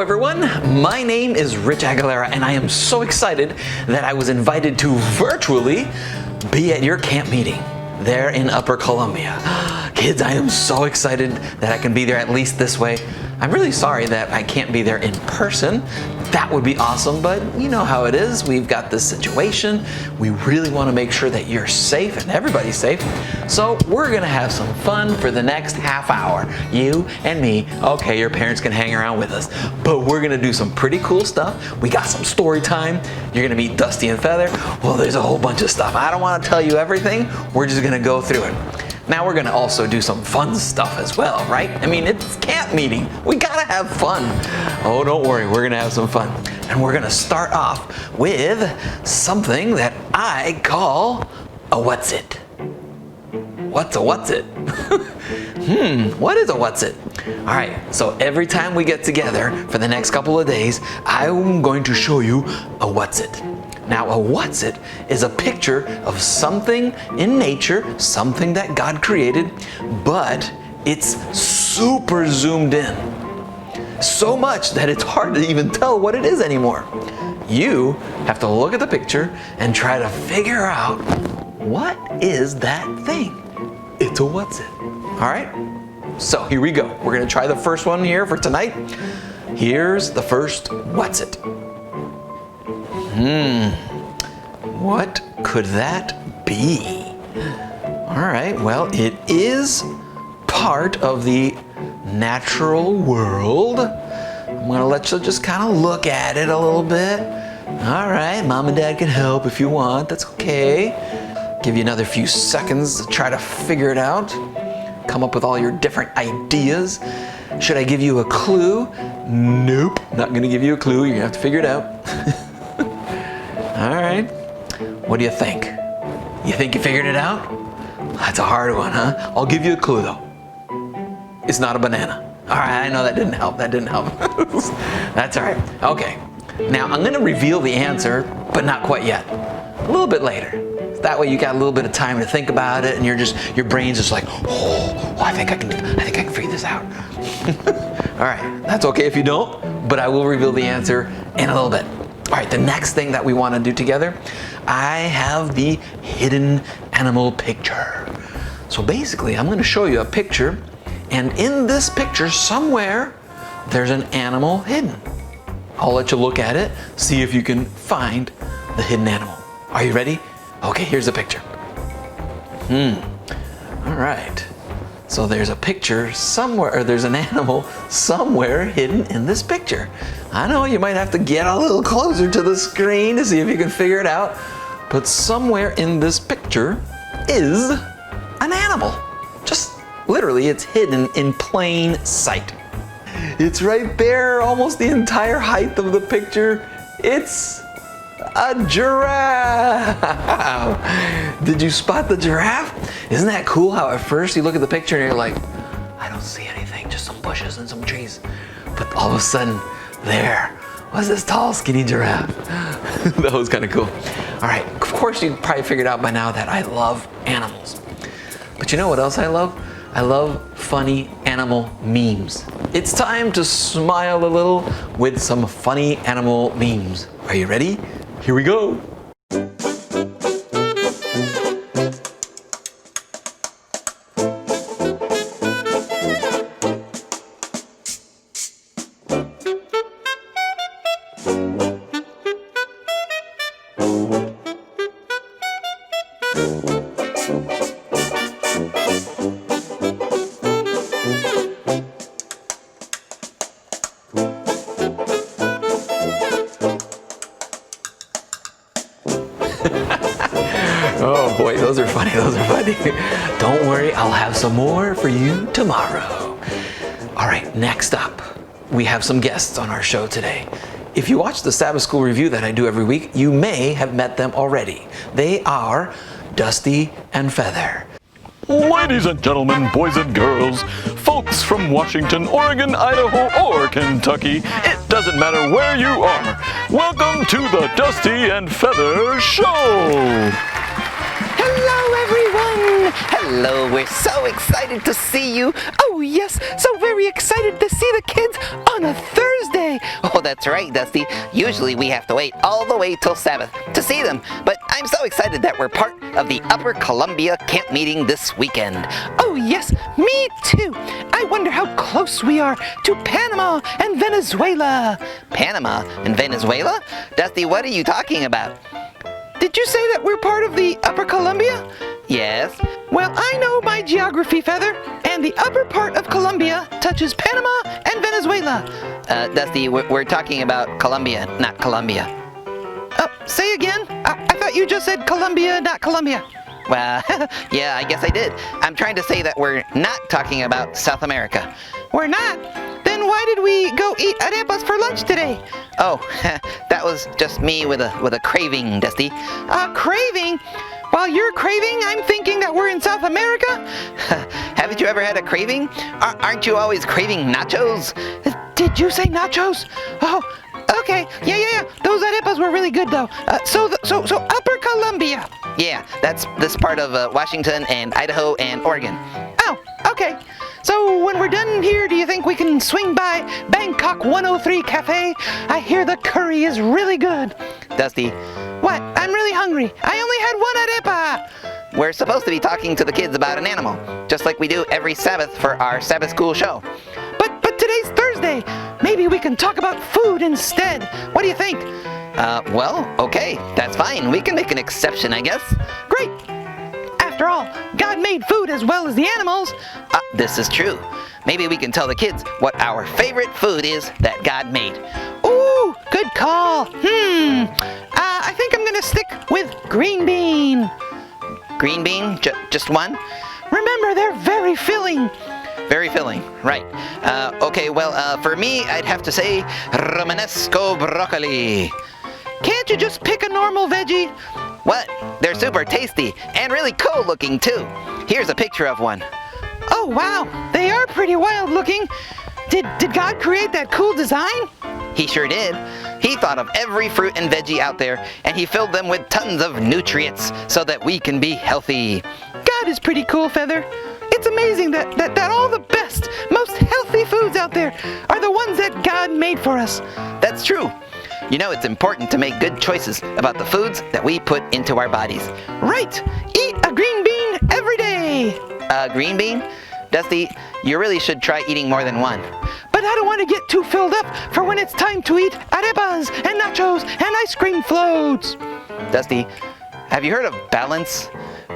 Hello everyone, my name is Rich Aguilera and I am so excited that I was invited to virtually be at your camp meeting there in Upper Columbia. Kids, I am so excited that I can be there at least this way. I'm really sorry that I can't be there in person. That would be awesome, but you know how it is. We've got this situation. We really want to make sure that you're safe and everybody's safe. So we're going to have some fun for the next half hour. You and me. Okay, your parents can hang around with us, but we're going to do some pretty cool stuff. We got some story time. You're going to meet Dusty and Feather. Well, there's a whole bunch of stuff. I don't want to tell you everything. We're just going to go through it. Now we're gonna also do some fun stuff as well, right? I mean, it's camp meeting. We gotta have fun. Oh, don't worry, we're gonna have some fun. And we're gonna start off with something that I call a what's it. What's a what's it? What is a what's it? All right, so every time we get together for the next couple of days, I'm going to show you a what's it. Now, a what's it is a picture of something in nature, something that God created, but it's super zoomed in. So much that it's hard to even tell what it is anymore. You have to look at the picture and try to figure out what is that thing. It's a what's it. All right? So here we go. We're going to try the first one here for tonight. Here's the first what's it. What could that be? All right, well, it is part of the natural world. I'm gonna let you just kind of look at it a little bit. All right, Mom and Dad can help if you want, that's okay. Give you another few seconds to try to figure it out. Come up with all your different ideas. Should I give you a clue? Nope, not gonna give you a clue, you're gonna have to figure it out. All right. What do you think? You think you figured it out? That's a hard one, huh? I'll give you a clue though. It's not a banana. All right, I know that didn't help. That didn't help. That's all right. Okay. Now I'm going to reveal the answer, but not quite yet. A little bit later. That way you got a little bit of time to think about it, and your brain's just like, oh, I think I can figure this out. All right. That's okay if you don't, but I will reveal the answer in a little bit. All right, the next thing that we want to do together, I have the hidden animal picture. So basically, I'm going to show you a picture, and in this picture somewhere, there's an animal hidden. I'll let you look at it, see if you can find the hidden animal. Are you ready? Okay, here's the picture. All right. So there's a picture somewhere, or there's an animal somewhere hidden in this picture. I know you might have to get a little closer to the screen to see if you can figure it out, but somewhere in this picture is an animal. Just literally, it's hidden in plain sight. It's right there, almost the entire height of the picture. It's a giraffe. Did you spot the giraffe? Isn't that cool how at first you look at the picture and you're like, I don't see anything, just some bushes and some trees. But all of a sudden, there was this tall, skinny giraffe. That was kind of cool. All right, of course you probably figured out by now that I love animals. But you know what else I love? I love funny animal memes. It's time to smile a little with some funny animal memes. Are you ready? Here we go. Oh boy, those are funny, those are funny. Don't worry, I'll have some more for you tomorrow. All right, next up, we have some guests on our show today. If you watch the Sabbath School review that I do every week, you may have met them already. They are Dusty and Feather. Ladies and gentlemen, boys and girls, folks from Washington, Oregon, Idaho, or Kentucky, it doesn't matter where you are. Welcome to the Dusty and Feather Show. Hello, everyone! Hello, we're so excited to see you. Oh, yes, so very excited to see the kids on a Thursday. Oh, that's right, Dusty. Usually we have to wait all the way till Sabbath to see them, but I'm so excited that we're part of the Upper Columbia camp meeting this weekend. Oh, yes, me too. I wonder how close we are to Panama and Venezuela. Panama and Venezuela? Dusty, what are you talking about? Did you say that we're part of the Upper Columbia? Yes. Well, I know my geography, Feather, and the upper part of Colombia touches Panama and Venezuela. Dusty, we're talking about Colombia, not Colombia. Say again? I thought you just said Colombia, not Colombia. Well, yeah, I guess I did. I'm trying to say that we're not talking about South America. We're not? Then why did we go eat arepas for lunch today? Oh, that was just me with a craving, Dusty. A craving? While you're craving, I'm thinking that we're in South America? Haven't you ever had a craving? Aren't you always craving nachos? Did you say nachos? Oh, okay. Yeah. Those arepas were really good, though. So Upper Columbia. Yeah, that's this part of Washington and Idaho and Oregon. Oh, okay. So when we're done here, do you think we can swing by Bangkok 103 Cafe? I hear the curry is really good. Dusty. What? I'm really hungry. I only had one arepa. We're supposed to be talking to the kids about an animal, just like we do every Sabbath for our Sabbath school show. But today's Thursday. Maybe we can talk about food instead. What do you think? Well, okay. That's fine. We can make an exception, I guess. Great. After all, God made food as well as the animals. This is true. Maybe we can tell the kids what our favorite food is that God made. Ooh, good call. I think I'm gonna stick with green bean. Green bean? Just one? Remember, they're very filling. Very filling, right. Okay, well, for me, I'd have to say Romanesco broccoli. Can't you just pick a normal veggie? What? They're super tasty and really cool looking too. Here's a picture of one. Oh wow, they are pretty wild looking. Did God create that cool design? He sure did. He thought of every fruit and veggie out there, and he filled them with tons of nutrients so that we can be healthy. God is pretty cool, Feather. It's amazing that all the best, most healthy foods out there are the ones that God made for us. That's true. You know, it's important to make good choices about the foods that we put into our bodies. Right! Eat a green bean every day! A green bean? Dusty, you really should try eating more than one. But I don't want to get too filled up for when it's time to eat arepas and nachos and ice cream floats. Dusty, have you heard of balance?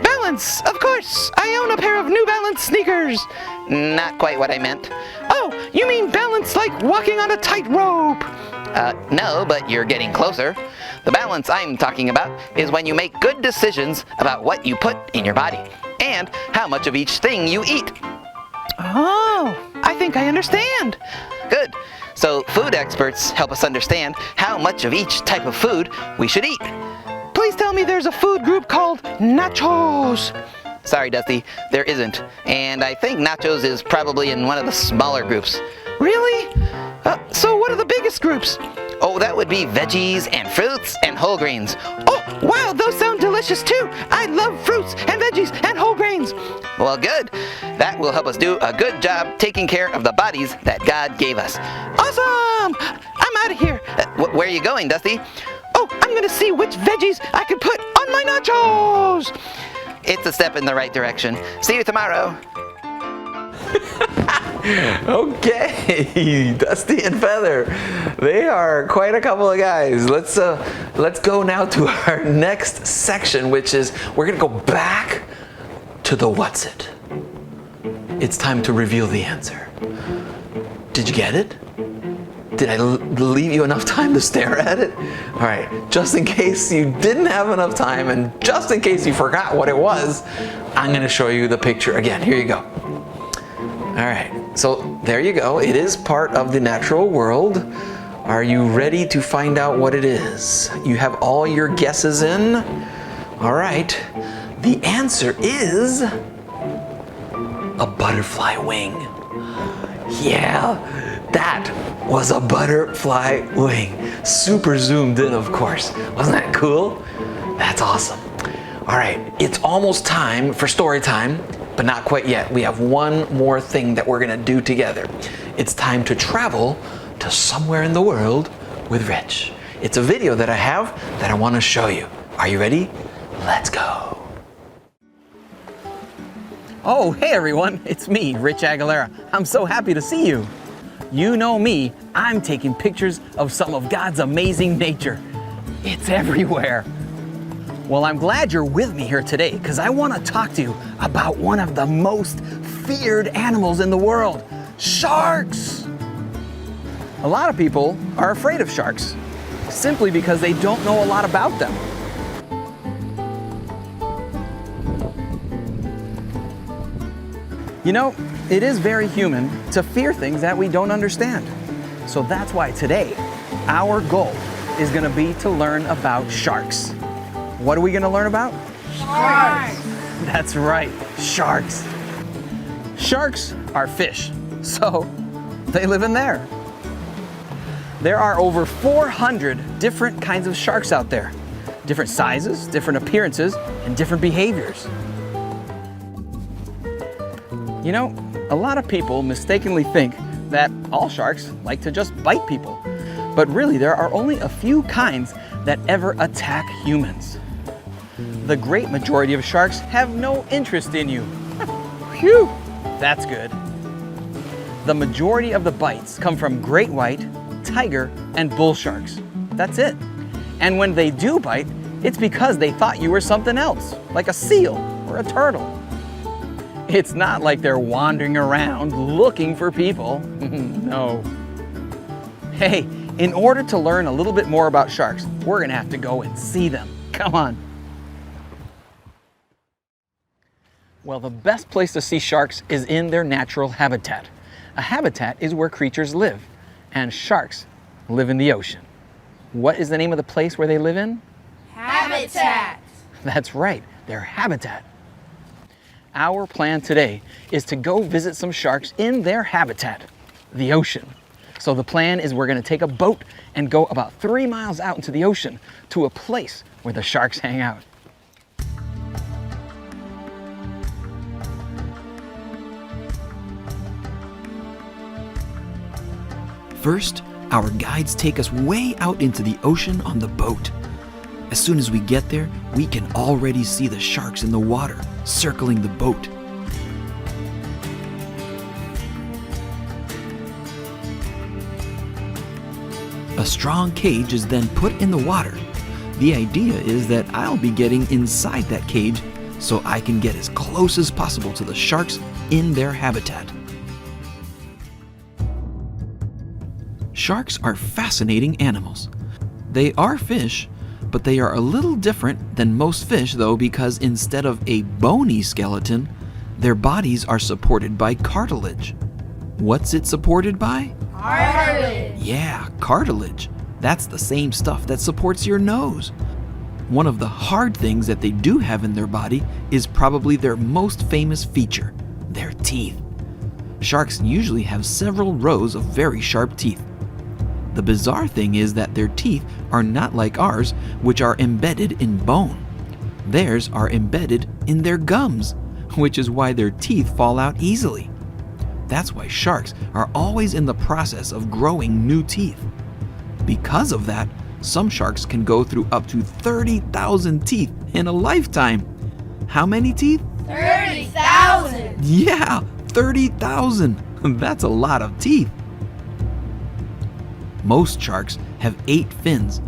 Balance, of course! I own a pair of New Balance sneakers. Not quite what I meant. Oh, you mean balance like walking on a tightrope? No, but you're getting closer. The balance I'm talking about is when you make good decisions about what you put in your body and how much of each thing you eat. Oh, I think I understand. Good. So food experts help us understand how much of each type of food we should eat. Please tell me there's a food group called nachos. Sorry, Dusty, there isn't. And I think nachos is probably in one of the smaller groups. Really? So what are the biggest groups? Oh, that would be veggies and fruits and whole grains. Oh, wow, those sound delicious too. I love fruits and veggies and whole grains. Well, good. That will help us do a good job taking care of the bodies that God gave us. Awesome! I'm out of here. Where are you going, Dusty? Oh, I'm going to see which veggies I can put on my nachos. It's a step in the right direction. See you tomorrow. Okay, Dusty and Feather, they are quite a couple of guys. Let's go now to our next section, which is we're gonna go back to the what's it. It's time to reveal the answer. Did you get it? Did I leave you enough time to stare at it? All right, just in case you didn't have enough time and just in case you forgot what it was, I'm gonna show you the picture again. Here you go. All right, so there you go. It is part of the natural world. Are you ready to find out what it is? You have all your guesses in? All right, the answer is a butterfly wing. Yeah, that was a butterfly wing. Super zoomed in, of course. Wasn't that cool? That's awesome. All right, it's almost time for story time, but not quite yet. We have one more thing that we're gonna do together. It's time to travel to somewhere in the world with Rich. It's a video that I have that I wanna show you. Are you ready? Let's go. Oh, hey everyone, it's me, Rich Aguilera. I'm so happy to see you. You know me, I'm taking pictures of some of God's amazing nature. It's everywhere. Well, I'm glad you're with me here today because I want to talk to you about one of the most feared animals in the world, sharks. A lot of people are afraid of sharks simply because they don't know a lot about them. You know, it is very human to fear things that we don't understand. So that's why today, our goal is going to be to learn about sharks. What are we going to learn about? Sharks! That's right, sharks. Sharks are fish, so they live in there. There are over 400 different kinds of sharks out there. Different sizes, different appearances, and different behaviors. You know, a lot of people mistakenly think that all sharks like to just bite people. But really, there are only a few kinds that ever attack humans. The great majority of sharks have no interest in you. Phew, that's good. The majority of the bites come from great white, tiger, and bull sharks. That's it. And when they do bite, it's because they thought you were something else, like a seal or a turtle. It's not like they're wandering around looking for people. No. Hey, in order to learn a little bit more about sharks, we're gonna have to go and see them. Come on. Well, the best place to see sharks is in their natural habitat. A habitat is where creatures live, and sharks live in the ocean. What is the name of the place where they live in? Habitat! That's right, their habitat. Our plan today is to go visit some sharks in their habitat, the ocean. So the plan is we're gonna take a boat and go about 3 miles out into the ocean to a place where the sharks hang out. First, our guides take us way out into the ocean on the boat. As soon as we get there, we can already see the sharks in the water, circling the boat. A strong cage is then put in the water. The idea is that I'll be getting inside that cage so I can get as close as possible to the sharks in their habitat. Sharks are fascinating animals. They are fish, but they are a little different than most fish though, because instead of a bony skeleton, their bodies are supported by cartilage. What's it supported by? Cartilage! Yeah, cartilage. That's the same stuff that supports your nose. One of the hard things that they do have in their body is probably their most famous feature, their teeth. Sharks usually have several rows of very sharp teeth. The bizarre thing is that their teeth are not like ours, which are embedded in bone. Theirs are embedded in their gums, which is why their teeth fall out easily. That's why sharks are always in the process of growing new teeth. Because of that, some sharks can go through up to 30,000 teeth in a lifetime. How many teeth? 30,000! Yeah, 30,000. That's a lot of teeth. Most sharks have 8 fins,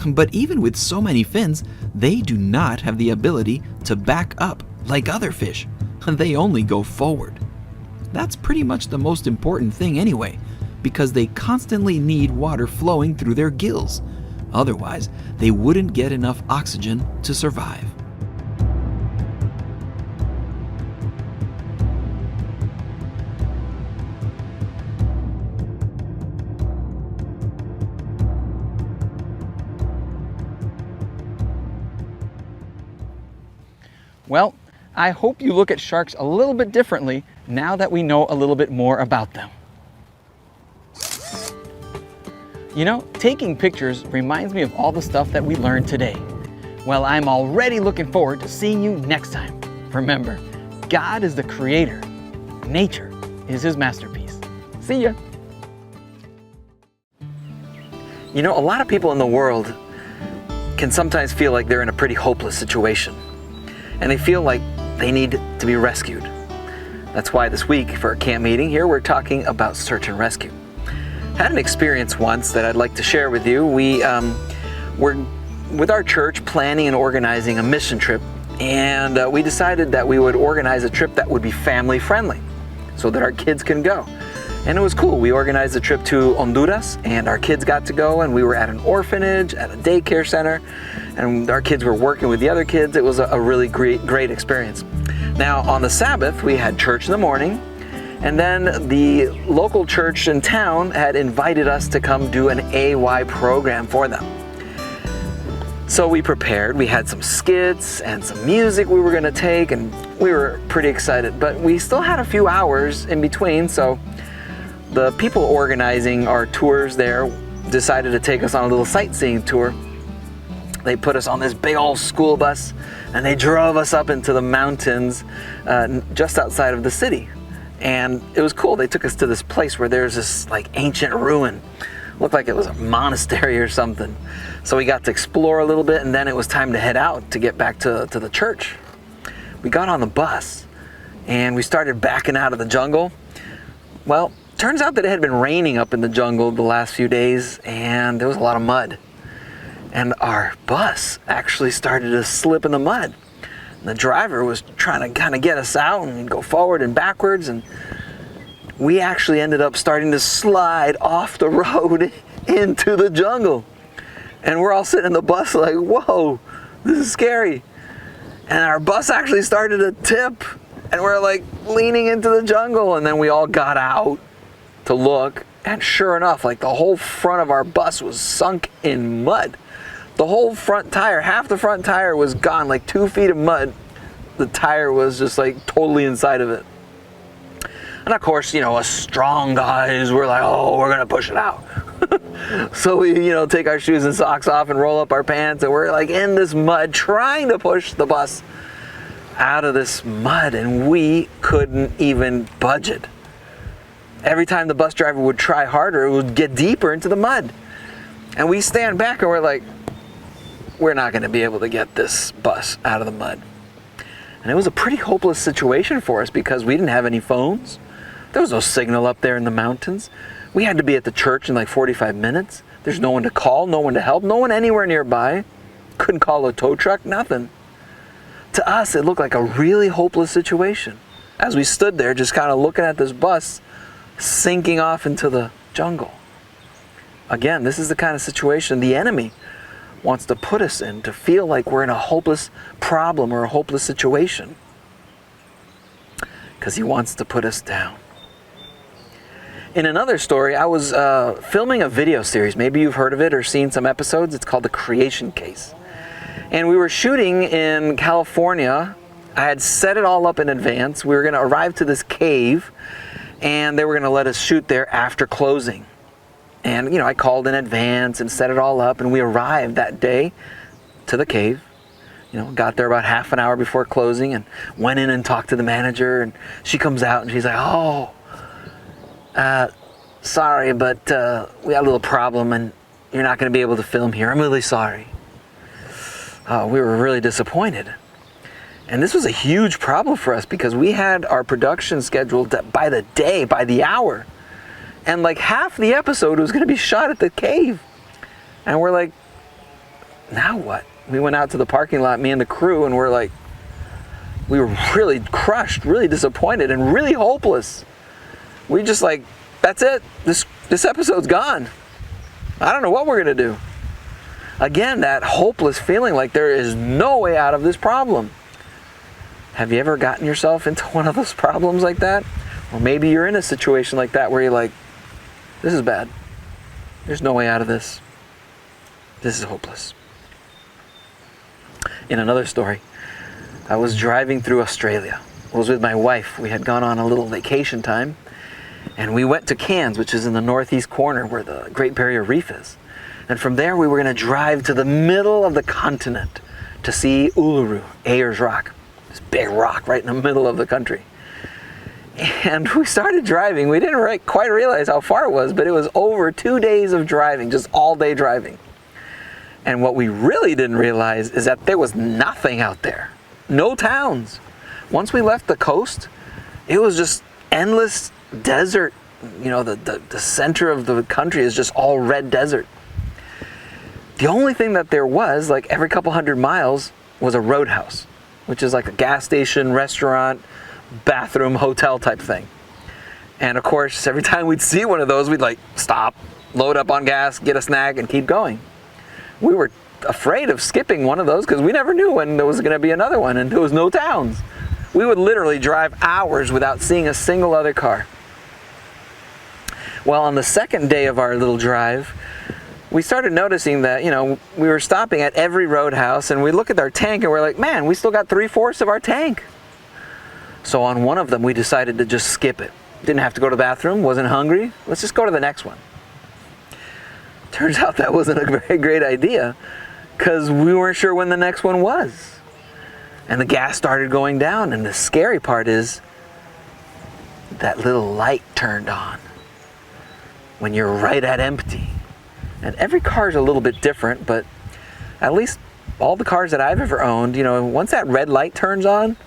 but even with so many fins, they do not have the ability to back up like other fish. They only go forward. That's pretty much the most important thing anyway, because they constantly need water flowing through their gills. Otherwise, they wouldn't get enough oxygen to survive. Well, I hope you look at sharks a little bit differently now that we know a little bit more about them. You know, taking pictures reminds me of all the stuff that we learned today. Well, I'm already looking forward to seeing you next time. Remember, God is the creator. Nature is his masterpiece. See ya. You know, a lot of people in the world can sometimes feel like they're in a pretty hopeless situation. And they feel like they need to be rescued. That's why this week for our camp meeting here, we're talking about search and rescue. I had an experience once that I'd like to share with you. We were with our church planning and organizing a mission trip, and we decided that we would organize a trip that would be family friendly so that our kids can go. And it was cool. We organized a trip to Honduras, and our kids got to go, and we were at an orphanage, at a daycare center, and our kids were working with the other kids. It was a really great experience. Now, on the Sabbath, we had church in the morning, and then the local church in town had invited us to come do an AY program for them. So we prepared. We had some skits and some music we were going to take, and we were pretty excited. But we still had a few hours in between, so the people organizing our tours there decided to take us on a little sightseeing tour. They put us on this big old school bus, and they drove us up into the mountains just outside of the city. And it was cool. They took us to this place where there's this like ancient ruin. Looked like it was a monastery or something. So we got to explore a little bit, and then it was time to head out to get back to the church. We got on the bus, and we started backing out of the jungle. Well, turns out that it had been raining up in the jungle the last few days, and there was a lot of mud. And our bus actually started to slip in the mud. And the driver was trying to kind of get us out and go forward and backwards, and we actually ended up starting to slide off the road into the jungle. And we're all sitting in the bus like, whoa, this is scary. And our bus actually started to tip, and we're like leaning into the jungle, and then we all got out to look, and sure enough, like the whole front of our bus was sunk in mud. The whole front tire, half the front tire was gone, like 2 feet of mud. The tire was just like totally inside of it. And of course, you know, us strong guys were like, oh, we're gonna push it out. So we, you know, take our shoes and socks off and roll up our pants, and we're like in this mud trying to push the bus out of this mud, and we couldn't even budge it. Every time the bus driver would try harder, it would get deeper into the mud. And we stand back and we're like, we're not gonna be able to get this bus out of the mud. And it was a pretty hopeless situation for us because we didn't have any phones. There was no signal up there in the mountains. We had to be at the church in like 45 minutes. There's no one to call, no one to help, no one anywhere nearby. Couldn't call a tow truck, nothing. To us, it looked like a really hopeless situation as we stood there just kind of looking at this bus sinking off into the jungle. Again, this is the kind of situation the enemy wants to put us in, to feel like we're in a hopeless problem or a hopeless situation, because he wants to put us down. In another story, I was filming a video series. Maybe you've heard of it or seen some episodes. It's called The Creation Case. And we were shooting in California. I had set it all up in advance. We were going to arrive to this cave, and they were going to let us shoot there after closing. And, you know, I called in advance and set it all up, and we arrived that day to the cave. You know, got there about half an hour before closing and went in and talked to the manager, and she comes out and she's like, oh, sorry, but we had a little problem and you're not going to be able to film here. I'm really sorry. We were really disappointed. And this was a huge problem for us because we had our production scheduled by the day, by the hour. And like half the episode was going to be shot at the cave. And we're like, now what? We went out to the parking lot, me and the crew, and we're like, we were really crushed, really disappointed, and really hopeless. We just like, that's it. This episode's gone. I don't know what we're going to do. Again, that hopeless feeling like there is no way out of this problem. Have you ever gotten yourself into one of those problems like that? Or maybe you're in a situation like that where you're like, this is bad. There's no way out of this. This is hopeless. In another story, I was driving through Australia. I was with my wife. We had gone on a little vacation time, and we went to Cairns, which is in the northeast corner where the Great Barrier Reef is. And from there, we were going to drive to the middle of the continent to see Uluru, Ayers Rock, this big rock right in the middle of the country. And we started driving. We didn't quite realize how far it was, but it was over 2 days of driving, just all day driving. And what we really didn't realize is that there was nothing out there. No towns. Once we left the coast, it was just endless desert. You know, the center of the country is just all red desert. The only thing that there was, like every couple hundred miles, was a roadhouse, which is like a gas station, restaurant, bathroom, hotel type thing. And of course, every time we'd see one of those, we'd like stop, load up on gas, get a snack, and keep going. We were afraid of skipping one of those because we never knew when there was going to be another one, and there was no towns. We would literally drive hours without seeing a single other car. Well, on the second day of our little drive, we started noticing that, you know, we were stopping at every roadhouse, and we look at our tank and we're like, man, we still got 3/4 of our tank. So on one of them, we decided to just skip it. Didn't have to go to the bathroom, wasn't hungry. Let's just go to the next one. Turns out that wasn't a very great idea because we weren't sure when the next one was. And the gas started going down, and the scary part is that little light turned on when you're right at empty. And every car is a little bit different, but at least all the cars that I've ever owned, you know, once that red light turns on,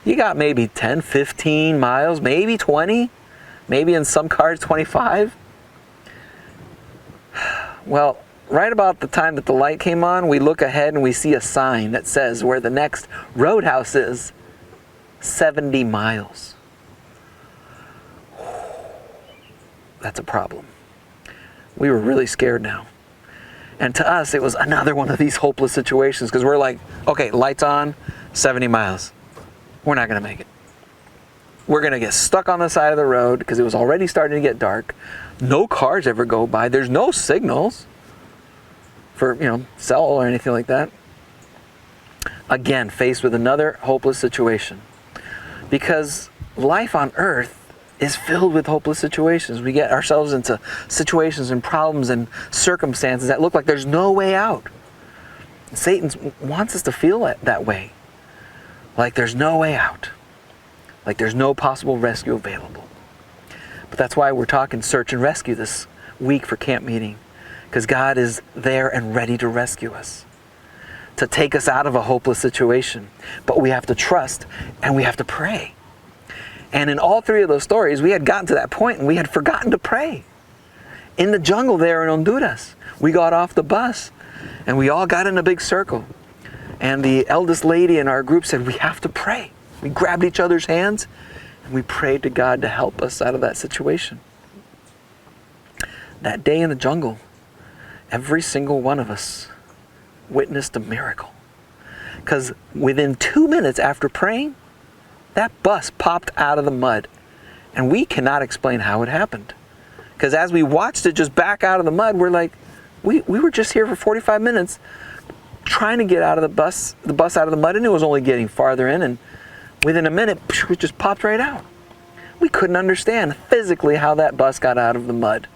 you got maybe 10, 15 miles, maybe 20, maybe in some cars 25. Well, right about the time that the light came on, we look ahead and we see a sign that says where the next roadhouse is, 70 miles. That's a problem. We were really scared now. And to us, it was another one of these hopeless situations because we're like, okay, lights on, 70 miles. We're not going to make it. We're going to get stuck on the side of the road because it was already starting to get dark. No cars ever go by. There's no signals for, you know, cell or anything like that. Again, faced with another hopeless situation. Because life on earth is filled with hopeless situations. We get ourselves into situations and problems and circumstances that look like there's no way out. Satan wants us to feel that way. Like there's no way out. Like there's no possible rescue available. But that's why we're talking search and rescue this week for camp meeting. Because God is there and ready to rescue us. To take us out of a hopeless situation. But we have to trust and we have to pray. And in all three of those stories, we had gotten to that point and we had forgotten to pray. In the jungle there in Honduras, we got off the bus and we all got in a big circle. And the eldest lady in our group said, we have to pray. We grabbed each other's hands and we prayed to God to help us out of that situation. That day in the jungle, every single one of us witnessed a miracle. Because within 2 minutes after praying, that bus popped out of the mud. And we cannot explain how it happened. Because as we watched it just back out of the mud, we're like, we were just here for 45 minutes trying to get out of the bus out of the mud, and it was only getting farther in, and within a minute, it just popped right out. We couldn't understand physically how that bus got out of the mud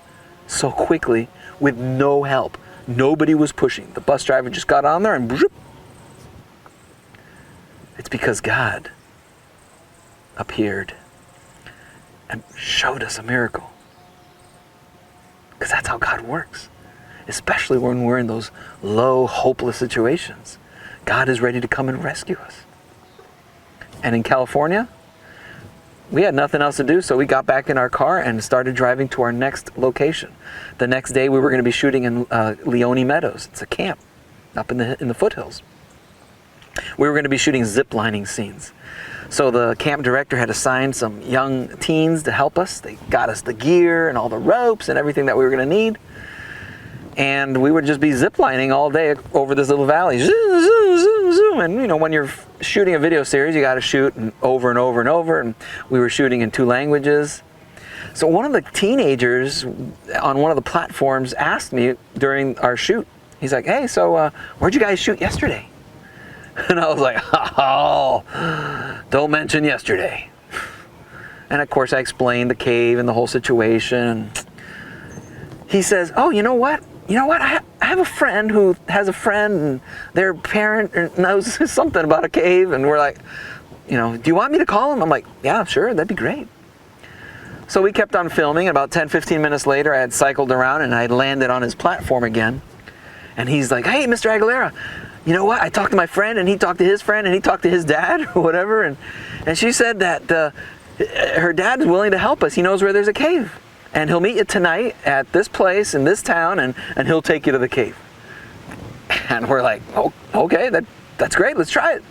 so quickly with no help. Nobody was pushing. The bus driver just got on there and whoop. It's because God appeared and showed us a miracle. Because that's how God works. Especially when we're in those low, hopeless situations. God is ready to come and rescue us. And in California, we had nothing else to do, so we got back in our car and started driving to our next location. The next day we were going to be shooting in Leone Meadows. It's a camp up in the foothills. We were going to be shooting zip lining scenes. So the camp director had assigned some young teens to help us. They got us the gear and all the ropes and everything that we were going to need. And we would just be ziplining all day over this little valley. Zoom, zoom, zoom, zoom. And you know, when you're shooting a video series, you got to shoot over and over and over. And we were shooting in 2 languages. So one of the teenagers on one of the platforms asked me during our shoot, he's like, hey, so where'd you guys shoot yesterday? And I was like, oh, don't mention yesterday. And of course I explained the cave and the whole situation. He says, oh, you know what? you know what? I have a friend who has a friend, and their parent knows something about a cave. And we're like, do you want me to call him? I'm like, yeah, sure, that'd be great. So we kept on filming. About 10, 15 minutes later, I had cycled around and I had landed on his platform again. And he's like, hey, Mr. Aguilera, you know what? I talked to my friend, and he talked to his friend, and he talked to his dad, or whatever. And she said that her dad is willing to help us. He knows where there's a cave. And he'll meet you tonight at this place in this town, and he'll take you to the cave. And we're like, oh, okay, that's great. Let's try it.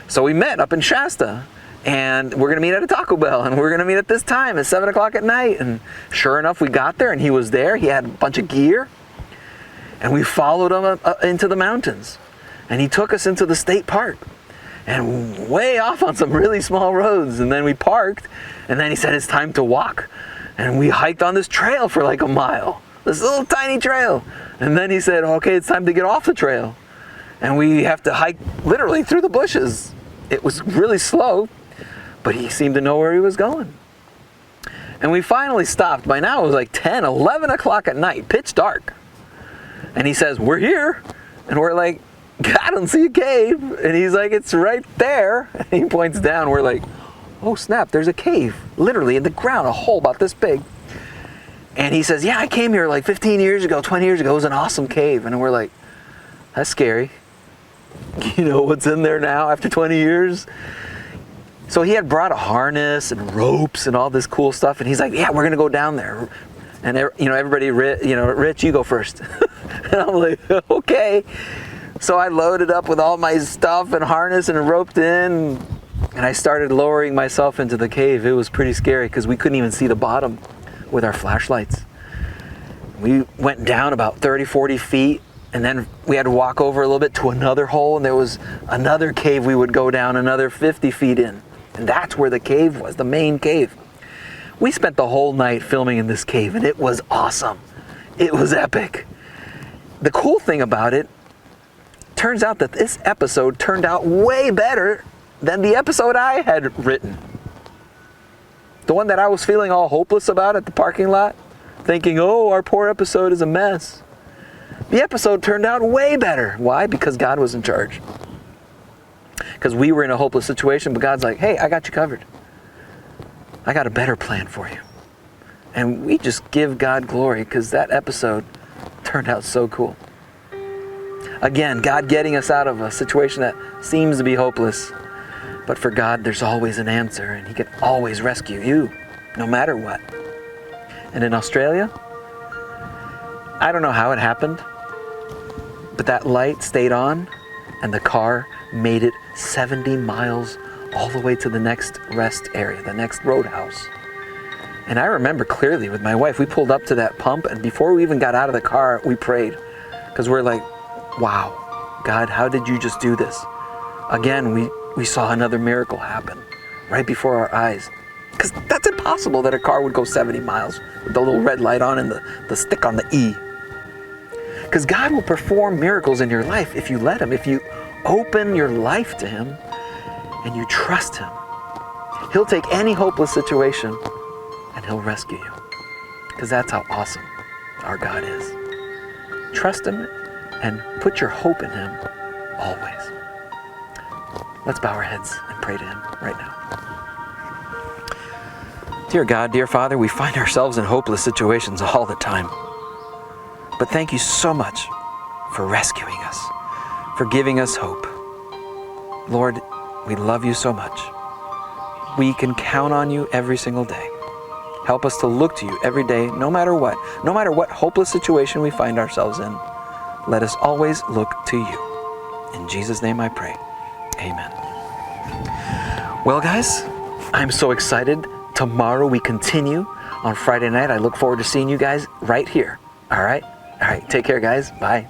So we met up in Shasta, and we're going to meet at a Taco Bell, and we're going to meet at this time at 7 o'clock at night. And sure enough, we got there, and he was there. He had a bunch of gear, and we followed him into the mountains. And he took us into the state park, and way off on some really small roads. And then we parked, and then he said it's time to walk. And we hiked on this trail for like a mile, this little tiny trail. And then he said, okay, it's time to get off the trail. And we have to hike literally through the bushes. It was really slow, but he seemed to know where he was going. And we finally stopped. By now it was like 10, 11 o'clock at night, pitch dark. And he says, we're here. And we're like, I don't see a cave. And he's like, it's right there. And he points down. We're like, oh snap, there's a cave, literally in the ground, a hole about this big. And he says, yeah, I came here like 15 years ago, 20 years ago. It was an awesome cave. And we're like, that's scary. You know what's in there now after 20 years? So he had brought a harness and ropes and all this cool stuff. And he's like, yeah, we're going to go down there. And everybody, Rich, you go first. And I'm like, okay. So I loaded up with all my stuff and harness and roped in. And I started lowering myself into the cave. It was pretty scary because we couldn't even see the bottom with our flashlights. We went down about 30, 40 feet, and then we had to walk over a little bit to another hole, and there was another cave we would go down another 50 feet in. And that's where the cave was, the main cave. We spent the whole night filming in this cave, and it was awesome. It was epic. The cool thing about it, turns out that this episode turned out way better than the episode I had written. The one that I was feeling all hopeless about at the parking lot, thinking, oh, our poor episode is a mess. The episode turned out way better. Why? Because God was in charge. Because we were in a hopeless situation, but God's like, hey, I got you covered. I got a better plan for you. And we just give God glory because that episode turned out so cool. Again, God getting us out of a situation that seems to be hopeless. But for God, there's always an answer, and He can always rescue you, no matter what. And in Australia, I don't know how it happened, but that light stayed on, and the car made it 70 miles all the way to the next rest area, the next roadhouse. And I remember clearly with my wife, we pulled up to that pump, and before we even got out of the car, we prayed. Because we're like, wow, God, how did you just do this? Again, we saw another miracle happen right before our eyes. Because that's impossible that a car would go 70 miles with the little red light on and the stick on the E. Because God will perform miracles in your life if you let Him, if you open your life to Him and you trust Him. He'll take any hopeless situation and He'll rescue you. Because that's how awesome our God is. Trust Him and put your hope in Him always. Let's bow our heads and pray to Him right now. Dear God, dear Father, we find ourselves in hopeless situations all the time. But thank you so much for rescuing us, for giving us hope. Lord, we love you so much. We can count on you every single day. Help us to look to you every day, no matter what hopeless situation we find ourselves in. Let us always look to you. In Jesus' name I pray. Amen. Well, guys, I'm so excited. Tomorrow we continue on Friday night. I look forward to seeing you guys right here. All right? Take care, guys. Bye.